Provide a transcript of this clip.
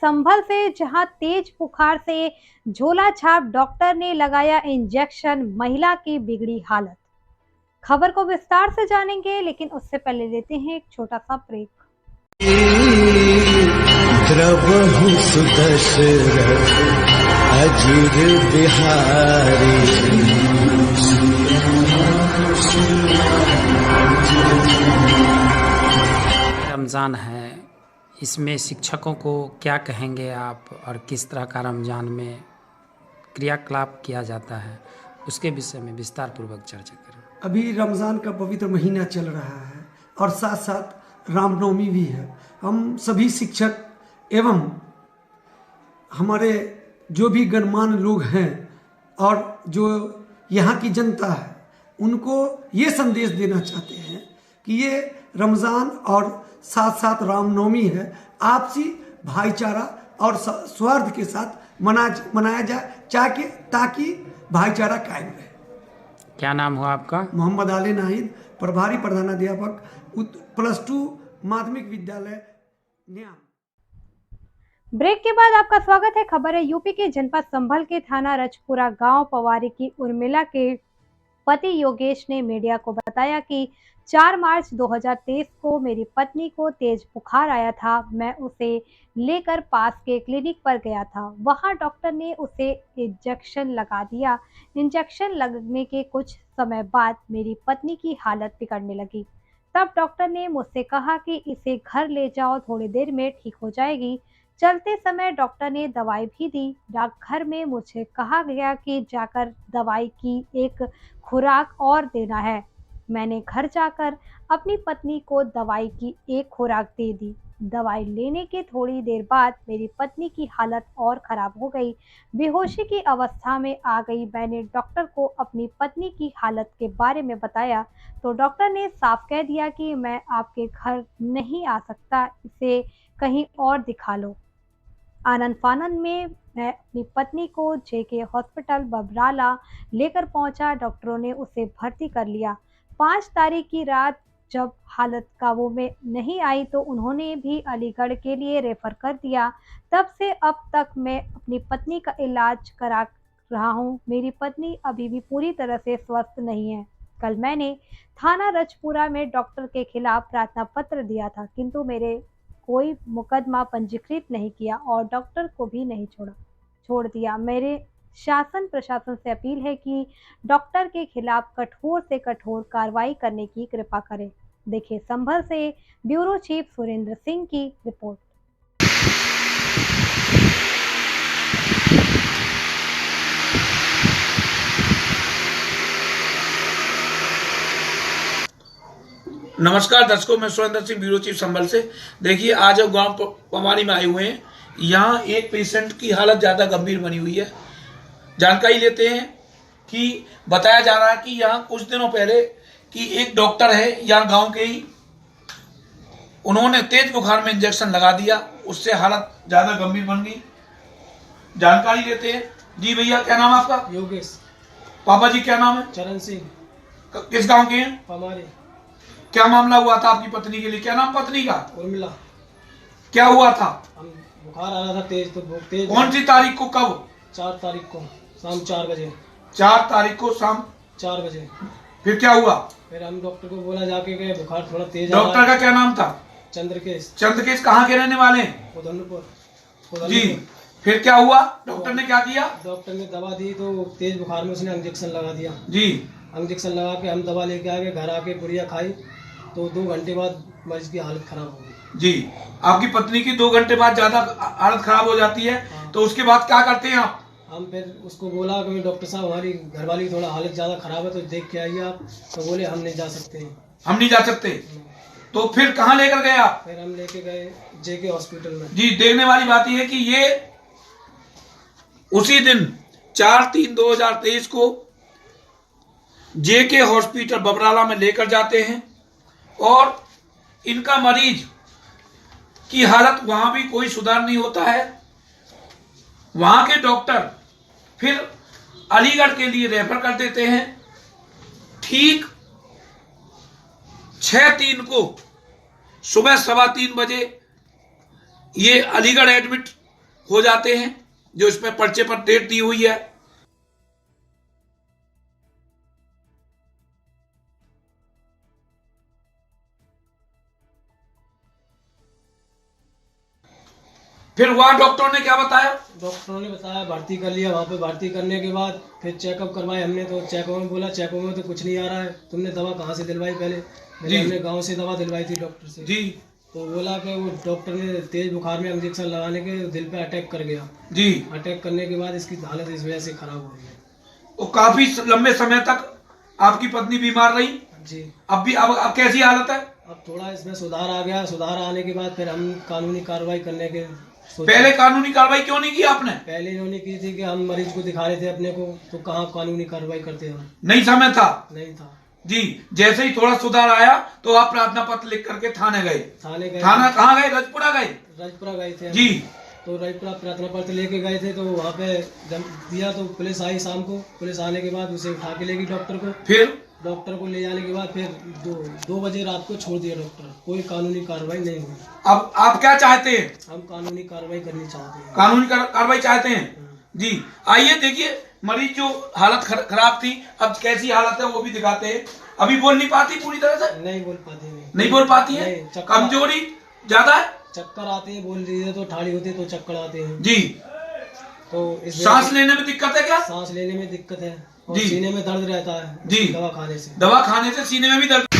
संभल से, जहां तेज बुखार से झोला छाप डॉक्टर ने लगाया इंजेक्शन, महिला की बिगड़ी हालत। खबर को विस्तार से जानेंगे, लेकिन उससे पहले लेते हैं एक छोटा सा ब्रेक। द्रवहु सुदशरथ अजिर बिहारी। रमज़ान है, इसमें शिक्षकों को क्या कहेंगे आप, और किस तरह का रमज़ान में क्रियाकलाप किया जाता है, उसके विषय में विस्तार पूर्वक चर्चा करें। अभी रमज़ान का पवित्र महीना चल रहा है और साथ साथ रामनवमी भी है। हम सभी शिक्षक एवं हमारे जो भी गणमान्य लोग हैं और जो यहाँ की जनता है, उनको ये संदेश देना चाहते हैं कि ये रमज़ान और साथ साथ रामनवमी है, आपसी भाईचारा और सौहार्द के साथ मनाया जाए ताकि भाईचारा कायम रहे। क्या नाम हुआ आपका? मोहम्मद आले नाहिद, प्रभारी प्रधानाध्यापक +2 माध्यमिक विद्यालय न्याम। ब्रेक के बाद आपका स्वागत है। खबर है यूपी के जनपद संभल के थाना रजपुरा गांव पवारी की उर्मिला के पति योगेश ने मीडिया को बताया कि 4 मार्च 2023 को मेरी पत्नी को तेज बुखार आया था। मैं उसे लेकर पास के क्लिनिक पर गया था। वहां डॉक्टर ने उसे इंजेक्शन लगा दिया। इंजेक्शन लगने के कुछ समय बाद मेरी पत्नी की हालत बिगड़ने लगी। तब डॉक्टर ने मुझसे कहा कि इसे घर ले जाओ, थोड़ी देर में ठीक हो जाएगी। चलते समय डॉक्टर ने दवाई भी दी। डाकघर में मुझे कहा गया कि जाकर दवाई की एक खुराक और देना है। मैंने घर जाकर अपनी पत्नी को दवाई की एक खुराक दे दी। दवाई लेने के थोड़ी देर बाद मेरी पत्नी की हालत और खराब हो गई, बेहोशी की अवस्था में आ गई। मैंने डॉक्टर को अपनी पत्नी की हालत के बारे में बताया तो डॉक्टर ने साफ कह दिया कि मैं आपके घर नहीं आ सकता, इसे कहीं और दिखा लो। आनंद फानंद में मैं अपनी पत्नी को जेके हॉस्पिटल बबराला लेकर पहुंचा। डॉक्टरों ने उसे भर्ती कर लिया। 5 तारीख की रात जब हालत काबू में नहीं आई तो उन्होंने भी अलीगढ़ के लिए रेफर कर दिया। तब से अब तक मैं अपनी पत्नी का इलाज करा रहा हूं। मेरी पत्नी अभी भी पूरी तरह से स्वस्थ नहीं है। कल मैंने थाना रजपुरा में डॉक्टर के खिलाफ प्रार्थना पत्र दिया था, किंतु मेरे कोई मुकदमा पंजीकृत नहीं किया और डॉक्टर को भी नहीं छोड़ दिया। मेरे शासन प्रशासन से अपील है कि डॉक्टर के खिलाफ कठोर से कठोर कार्रवाई करने की कृपा करें। देखिए संभल से ब्यूरो चीफ सुरेंद्र सिंह की रिपोर्ट। नमस्कार दर्शकों, मैं सुरेंद्र सिंह, ब्यूरो चीफ संभल से। देखिए, आज हम गांव पवारी में आए हुए हैं। यहाँ एक पेशेंट की हालत ज़्यादा गंभीर बनी हुई है। जानकारी लेते हैं कि बताया जा रहा है कि यहाँ कुछ दिनों पहले कि एक डॉक्टर है यहाँ गांव के ही, उन्होंने तेज बुखार में इंजेक्शन लगा दिया, उससे हालत ज़्यादा गंभीर बन गई। जानकारी लेते हैं। जी भैया, क्या नाम है आपका? योगेश। पापा जी क्या नाम है? चरण सिंह। किस गाँव के हैं? पवारी। क्या मामला हुआ था आपकी पत्नी के लिए? क्या नाम पत्नी का? उर्मिला। क्या हुआ था? हम बुखार आ रहा था तेज, तो बहुत तेज। कौन सी तारीख को? कब? 4 तारीख को शाम 4 बजे। 4 तारीख को शाम 4 बजे। फिर क्या हुआ? फिर हम डॉक्टर को बोला जाके कि बुखार थोड़ा तेज आ रहा है। डॉक्टर का क्या नाम था? चंद्रकेश। चंद्रकेश कहाँ के रहने वाले हैं? उधमपुर जी। फिर क्या हुआ? डॉक्टर ने क्या किया? डॉक्टर ने दवा दी तो तेज बुखार में उसने इंजेक्शन लगा दिया। जी। इंजेक्शन लगा के हम दवा लेके आके घर आके पुड़िया खाई तो 2 घंटे बाद मरीज की हालत खराब हो गई। जी। आपकी पत्नी की 2 घंटे बाद ज्यादा हालत खराब हो जाती है। हाँ। तो उसके बाद क्या करते हैं आप? हम फिर उसको बोला कि डॉक्टर साहब हमारी घरवाली की थोड़ा हालत ज़्यादा खराब है तो देख के आइए आप। तो बोले हम नहीं जा सकते हैं। हम नहीं जा सकते। तो फिर कहाँ लेकर गए आप? फिर हम लेके गए जेके हॉस्पिटल में। जी। देखने वाली बात यह है कि ये उसी दिन 4/3/2023 को जेके हॉस्पिटल बबराला में लेकर जाते हैं और इनका मरीज की हालत वहां भी कोई सुधार नहीं होता है। वहां के डॉक्टर फिर अलीगढ़ के लिए रेफर कर देते हैं। ठीक 6/3 को सुबह 3:15 बजे ये अलीगढ़ एडमिट हो जाते हैं, जो इसमें पर्चे पर डेट दी हुई है। फिर वहां डॉक्टरों ने क्या बताया? डॉक्टरों ने बताया भर्ती कर लिया। वहाँ पे भर्ती करने के बाद फिर चेकअप करवाए हमने, तो चेकअप में बोला चेकअप में तो कुछ नहीं आ रहा है। तुमने दवा कहाँ से दिलवाई? पहले जी। हमने गांव से दवा दिलवाई थी डॉक्टर से। जी तो बोला कि वो डॉक्टर ने तेज बुखार में इंजेक्शन लगाने के दिल पे अटैक कर गया। जी। अटैक करने के बाद इसकी हालत इस वजह से खराब हो गई है। वो काफी लंबे समय तक आपकी पत्नी बीमार रही। जी। अब भी अब कैसी हालत है? अब थोड़ा इसमें सुधार आ गया। सुधार आने के बाद फिर हम कानूनी कार्रवाई करने के सोचे। पहले कानूनी कार्रवाई क्यों नहीं की आपने? पहले इन्होंने की थी कि हम मरीज को दिखा रहे थे अपने को, तो कहाँ कानूनी कार्रवाई करते हम। नहीं समय था। नहीं था जी। जैसे ही थोड़ा सुधार आया तो आप प्रार्थना पत्र लिख करके थाने गए। थाने गए। थाना कहाँ गए? रजपुरा गए? राजपुरा गए थे हम। जी। तो राजपुरा प्रार्थना पत्र लेके गए थे, तो वहाँ पे जब दिया तो पुलिस आई शाम को। पुलिस आने के बाद उसे उठा के ले गई डॉक्टर को। फिर डॉक्टर को ले जाने के बाद फिर 2 बजे रात को छोड़ दिया डॉक्टर। कोई कानूनी कार्रवाई नहीं हुई। अब आप क्या चाहते हैं? हम कानूनी कार्रवाई करनी चाहते हैं। कानूनी कार्रवाई चाहते हैं? जी। आइए देखिए मरीज जो हालत खराब थी, अब कैसी हालत है वो भी दिखाते हैं। अभी बोल नहीं पाती पूरी तरह से? नहीं बोल पाती। नहीं बोल पाती है? नहीं, चक्कर- कमजोरी ज्यादा है? चक्कर आते हैं, बोल रही है तो ठाड़ी होती है तो चक्कर आते हैं। जी। तो इस सांस लेने में दिक्कत है क्या? सांस लेने में दिक्कत है और जी। सीने में दर्द रहता है जी। दवा खाने से। दवा खाने से सीने में भी दर्द